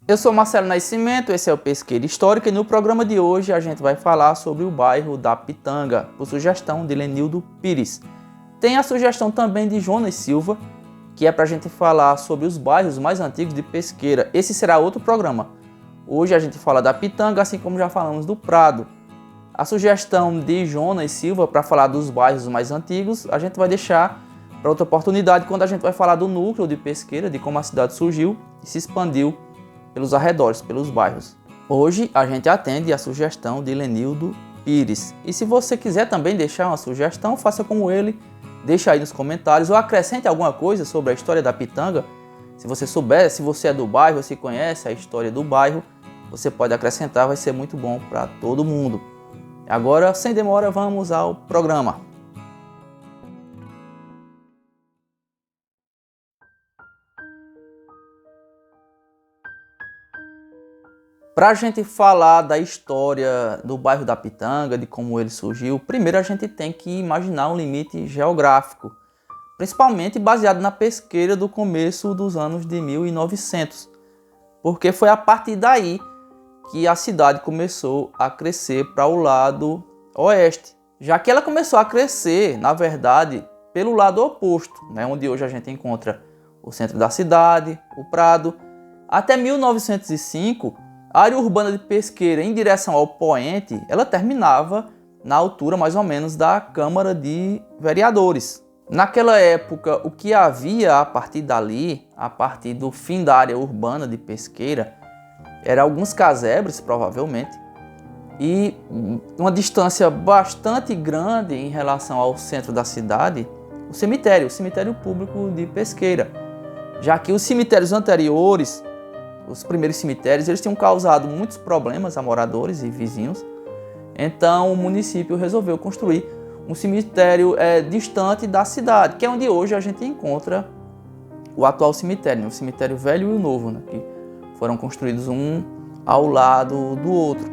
Eu sou Marcelo Nascimento, esse é o Pesqueira Histórica e no programa de hoje a gente vai falar sobre o bairro da Pitanga, por sugestão de Lenildo Pires. Tem a sugestão também de Jonas Silva, que é para a gente falar sobre os bairros mais antigos de Pesqueira. Esse será outro programa. Hoje a gente fala da Pitanga, assim como já falamos do Prado. A sugestão de Jonas Silva para falar dos bairros mais antigos, a gente vai deixar para outra oportunidade, quando a gente vai falar do núcleo de Pesqueira, de como a cidade surgiu e se expandiu pelos arredores, pelos bairros. Hoje a gente atende a sugestão de Lenildo Pires. E se você quiser também deixar uma sugestão, faça como ele, deixa aí nos comentários ou acrescente alguma coisa sobre a história da Pitanga. Se você souber, se você é do bairro, se conhece a história do bairro, você pode acrescentar, vai ser muito bom para todo mundo. Agora, sem demora, vamos ao programa. Para a gente falar da história do bairro da Pitanga, de como ele surgiu, primeiro a gente tem que imaginar um limite geográfico, principalmente baseado na Pesqueira do começo dos anos de 1900, porque foi a partir daí que a cidade começou a crescer para o lado oeste, já que ela começou a crescer, na verdade, pelo lado oposto, onde hoje a gente encontra o centro da cidade, o Prado. Até 1905, a área urbana de Pesqueira em direção ao poente, ela terminava na altura mais ou menos da Câmara de Vereadores. Naquela época, o que havia a partir dali, a partir do fim da área urbana de Pesqueira, eram alguns casebres, provavelmente, e uma distância bastante grande em relação ao centro da cidade, o cemitério público de Pesqueira, já que os cemitérios anteriores, os primeiros cemitérios, eles tinham causado muitos problemas a moradores e vizinhos. Então o município resolveu construir um cemitério distante da cidade, que é onde hoje a gente encontra o atual cemitério, o cemitério velho e o novo, que foram construídos um ao lado do outro.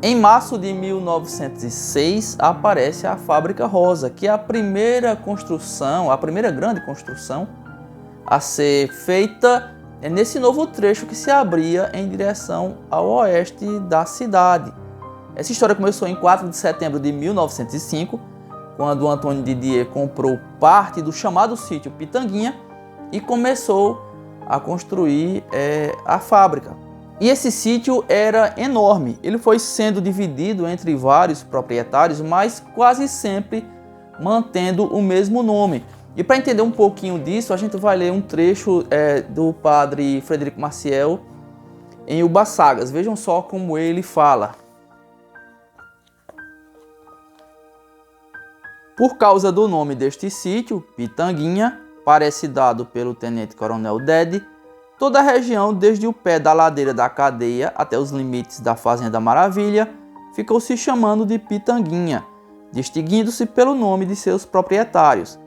Em março de 1906 aparece a Fábrica Rosa, que é a primeira construção, a primeira grande construção a ser feita nesse novo trecho que se abria em direção ao oeste da cidade. Essa história começou em 4 de setembro de 1905, quando Antônio Didier comprou parte do chamado sítio Pitanguinha e começou a construir a fábrica. E esse sítio era enorme, ele foi sendo dividido entre vários proprietários, mas quase sempre mantendo o mesmo nome. E para entender um pouquinho disso, a gente vai ler um trecho do padre Frederico Maciel em Ubaçagas. Vejam só como ele fala. Por causa do nome deste sítio, Pitanguinha, parece dado pelo tenente-coronel Dede, toda a região, desde o pé da ladeira da cadeia até os limites da Fazenda Maravilha, ficou se chamando de Pitanguinha, distinguindo-se pelo nome de seus proprietários.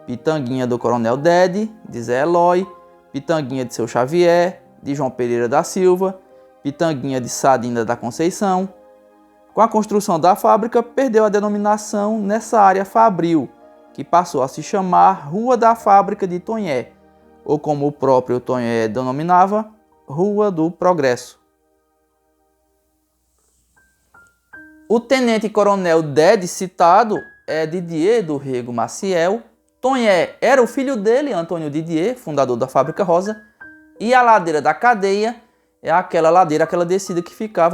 Pitanguinha do Coronel Dede, de Zé Eloy, Pitanguinha de Seu Xavier, de João Pereira da Silva, Pitanguinha de Sadina da Conceição. Com a construção da fábrica, perdeu a denominação nessa área fabril, que passou a se chamar Rua da Fábrica de Tonhé, ou como o próprio Tonhé denominava, Rua do Progresso. O tenente-coronel Dede citado é Didier do Rego Maciel. Tonhé era o filho dele, Antônio Didier, fundador da Fábrica Rosa, e a ladeira da cadeia é aquela ladeira, aquela descida que fica,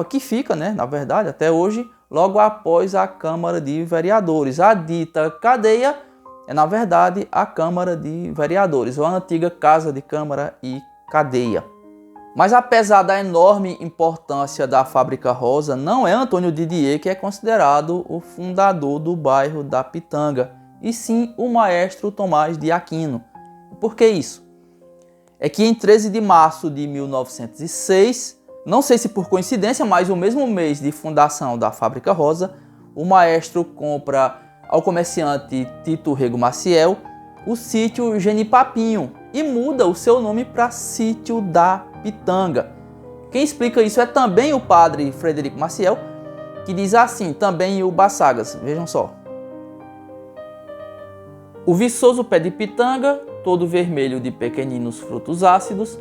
na verdade, até hoje, logo após a Câmara de Vereadores. A dita cadeia é, na verdade, a Câmara de Vereadores, ou a antiga Casa de Câmara e Cadeia. Mas apesar da enorme importância da Fábrica Rosa, não é Antônio Didier que é considerado o fundador do bairro da Pitanga, e sim o maestro Tomás de Aquino. Por que isso? É que em 13 de março de 1906, não sei se por coincidência, mas o mesmo mês de fundação da Fábrica Rosa, o maestro compra ao comerciante Tito Rego Maciel o sítio Genipapinho e muda o seu nome para Sítio da Pitanga. Quem explica isso é também o padre Frederico Maciel, que diz assim, também em Ubaçagas, vejam só. O viçoso pé de pitanga, todo vermelho de pequeninos frutos ácidos,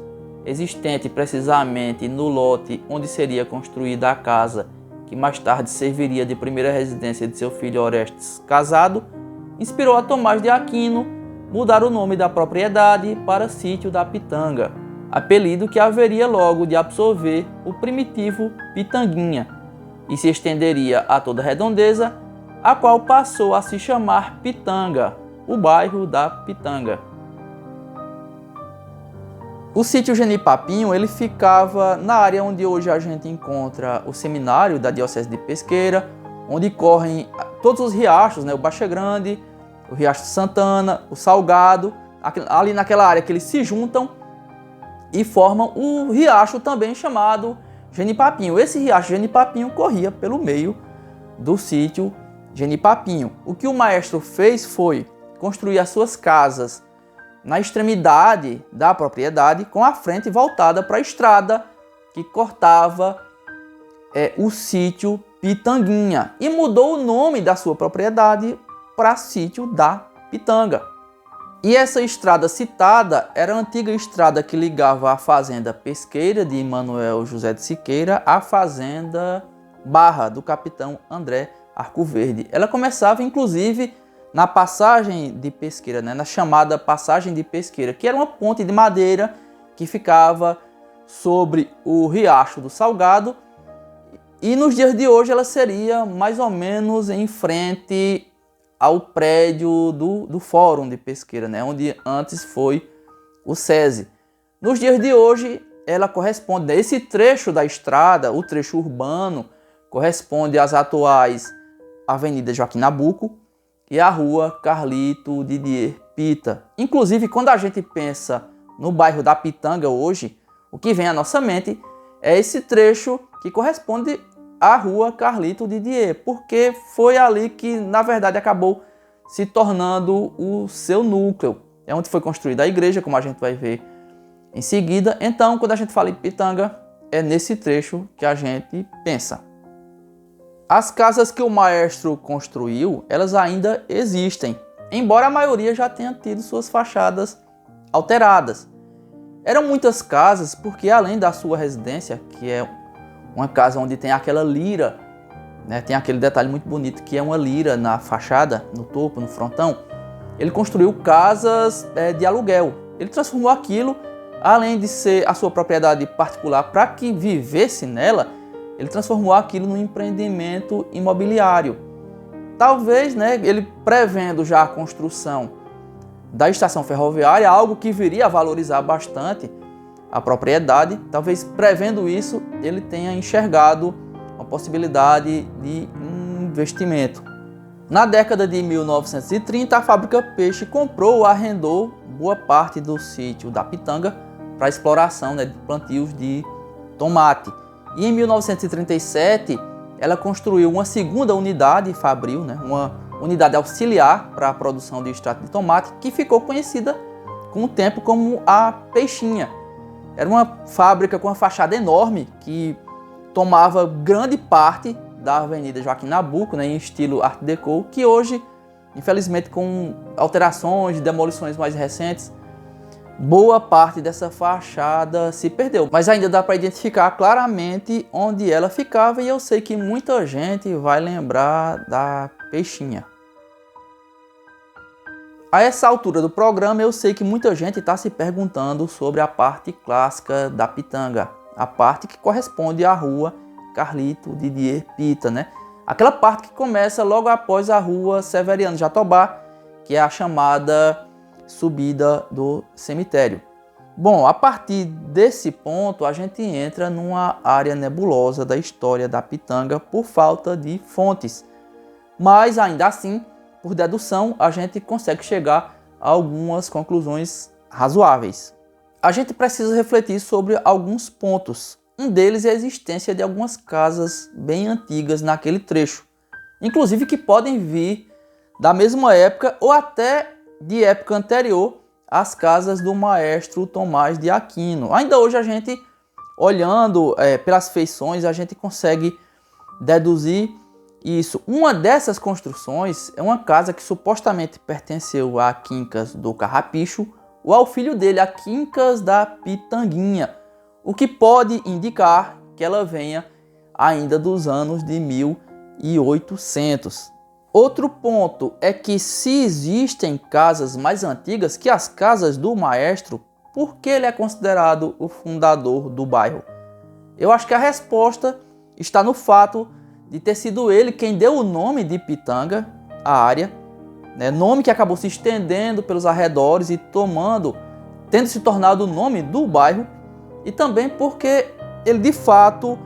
existente precisamente no lote onde seria construída a casa, que mais tarde serviria de primeira residência de seu filho Orestes casado, inspirou a Tomás de Aquino mudar o nome da propriedade para Sítio da Pitanga, apelido que haveria logo de absorver o primitivo Pitanguinha e se estenderia a toda a redondeza, a qual passou a se chamar Pitanga, o bairro da Pitanga. O sítio Genipapinho ele ficava na área onde hoje a gente encontra o seminário da Diocese de Pesqueira, onde correm todos os riachos, né? O Baixa Grande, o Riacho de Santana, o Salgado, ali naquela área que eles se juntam e formam o riacho também chamado Genipapinho. Esse riacho Genipapinho corria pelo meio do sítio Genipapinho. O que o maestro fez foi construir as suas casas na extremidade da propriedade, com a frente voltada para a estrada que cortava o sítio Pitanguinha, e mudou o nome da sua propriedade para Sítio da Pitanga. E essa estrada citada era a antiga estrada que ligava a fazenda pesqueira de Manuel José de Siqueira à fazenda Barra do capitão André Arcoverde. Ela começava inclusive na passagem de Pesqueira, né? Na chamada passagem de Pesqueira, que era uma ponte de madeira que ficava sobre o riacho do Salgado, e nos dias de hoje ela seria mais ou menos em frente ao prédio do Fórum de Pesqueira, né? Onde antes foi o SESI. Nos dias de hoje ela corresponde, esse trecho da estrada, o trecho urbano, corresponde às atuais Avenida Joaquim Nabuco e a Rua Carlito Didier Pita. Inclusive, quando a gente pensa no bairro da Pitanga hoje, o que vem à nossa mente é esse trecho que corresponde à Rua Carlito Didier, porque foi ali que, na verdade, acabou se tornando o seu núcleo. É onde foi construída a igreja, como a gente vai ver em seguida. Então, quando a gente fala em Pitanga, é nesse trecho que a gente pensa. As casas que o maestro construiu, elas ainda existem, embora a maioria já tenha tido suas fachadas alteradas. Eram muitas casas porque, além da sua residência, que é uma casa onde tem aquela lira, né, tem aquele detalhe muito bonito que é uma lira na fachada, no topo, no frontão, ele construiu casas de aluguel. Ele transformou aquilo, além de ser a sua propriedade particular para que vivesse nela, ele transformou aquilo num empreendimento imobiliário. Talvez, né, ele prevendo já a construção da estação ferroviária, algo que viria a valorizar bastante a propriedade, talvez prevendo isso, ele tenha enxergado uma possibilidade de investimento. Na década de 1930, a fábrica Peixe comprou ou arrendou boa parte do sítio da Pitanga para exploração, né, de plantios de tomate. E em 1937, ela construiu uma segunda unidade fabril, né, uma unidade auxiliar para a produção de extrato de tomate, que ficou conhecida com o tempo como a Peixinha. Era uma fábrica com uma fachada enorme que tomava grande parte da Avenida Joaquim Nabuco, né, em estilo Art Deco, que hoje, infelizmente, com alterações, demolições mais recentes, boa parte dessa fachada se perdeu. Mas ainda dá para identificar claramente onde ela ficava, e eu sei que muita gente vai lembrar da Peixinha. A essa altura do programa, eu sei que muita gente está se perguntando sobre a parte clássica da Pitanga, a parte que corresponde à Rua Carlito Didier Pita, né? Aquela parte que começa logo após a Rua Severiano Jatobá, que é a chamada subida do cemitério. Bom, a partir desse ponto, a gente entra numa área nebulosa da história da Pitanga por falta de fontes. Mas, ainda assim, por dedução, a gente consegue chegar a algumas conclusões razoáveis. A gente precisa refletir sobre alguns pontos. Um deles é a existência de algumas casas bem antigas naquele trecho, inclusive que podem vir da mesma época ou até de época anterior às casas do maestro Tomás de Aquino. Ainda hoje a gente, olhando pelas feições, a gente consegue deduzir isso. Uma dessas construções é uma casa que supostamente pertenceu a Quincas do Carrapicho, ou ao filho dele, a Quincas da Pitanguinha, o que pode indicar que ela venha ainda dos anos de 1800. Outro ponto é que se existem casas mais antigas que as casas do maestro, por que ele é considerado o fundador do bairro? Eu acho que a resposta está no fato de ter sido ele quem deu o nome de Pitanga à área, né? Nome que acabou se estendendo pelos arredores e tendo se tornado o nome do bairro, e também porque ele de fato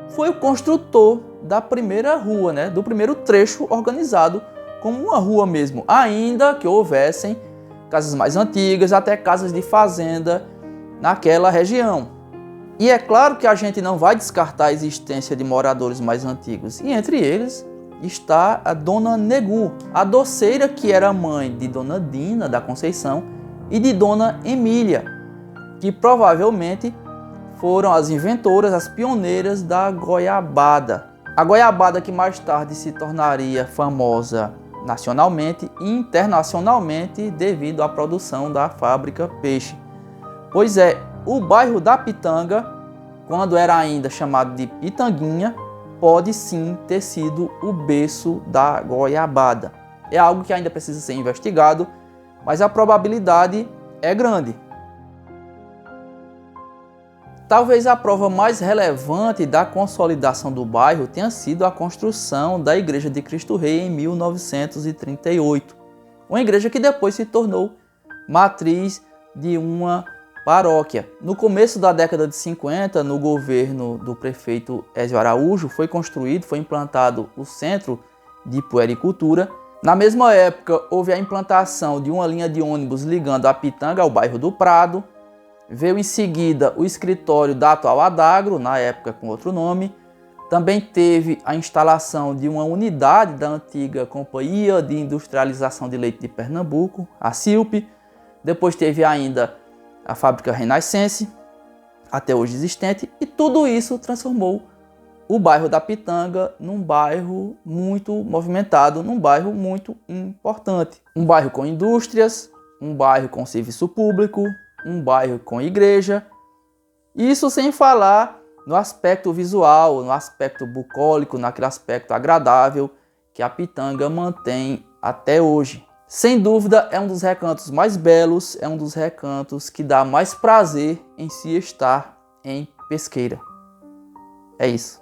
foi o construtor da primeira rua, né? Do primeiro trecho organizado como uma rua mesmo, ainda que houvessem casas mais antigas, até casas de fazenda naquela região. E é claro que a gente não vai descartar a existência de moradores mais antigos, e entre eles está a Dona Negu, a doceira que era mãe de Dona Dina da Conceição e de Dona Emília, que provavelmente foram as inventoras, as pioneiras da goiabada. A goiabada que mais tarde se tornaria famosa nacionalmente e internacionalmente devido à produção da fábrica Peixe. Pois é, o bairro da Pitanga, quando era ainda chamado de Pitanguinha, pode sim ter sido o berço da goiabada. É algo que ainda precisa ser investigado, mas a probabilidade é grande. Talvez a prova mais relevante da consolidação do bairro tenha sido a construção da Igreja de Cristo Rei em 1938. Uma igreja que depois se tornou matriz de uma paróquia. No começo da década de 50, no governo do prefeito Ézio Araújo, foi implantado o Centro de Puericultura. Na mesma época, houve a implantação de uma linha de ônibus ligando a Pitanga ao bairro do Prado. Veio em seguida o escritório da atual Adagro, na época com outro nome. Também teve a instalação de uma unidade da antiga Companhia de Industrialização de Leite de Pernambuco, a CILP. Depois teve ainda a fábrica Renascense, até hoje existente, e tudo isso transformou o bairro da Pitanga num bairro muito movimentado, num bairro muito importante. Um bairro com indústrias, um bairro com serviço público, um bairro com igreja. Isso sem falar no aspecto visual, no aspecto bucólico, naquele aspecto agradável que a Pitanga mantém até hoje. Sem dúvida, é um dos recantos mais belos, é um dos recantos que dá mais prazer em se estar em Pesqueira. É isso.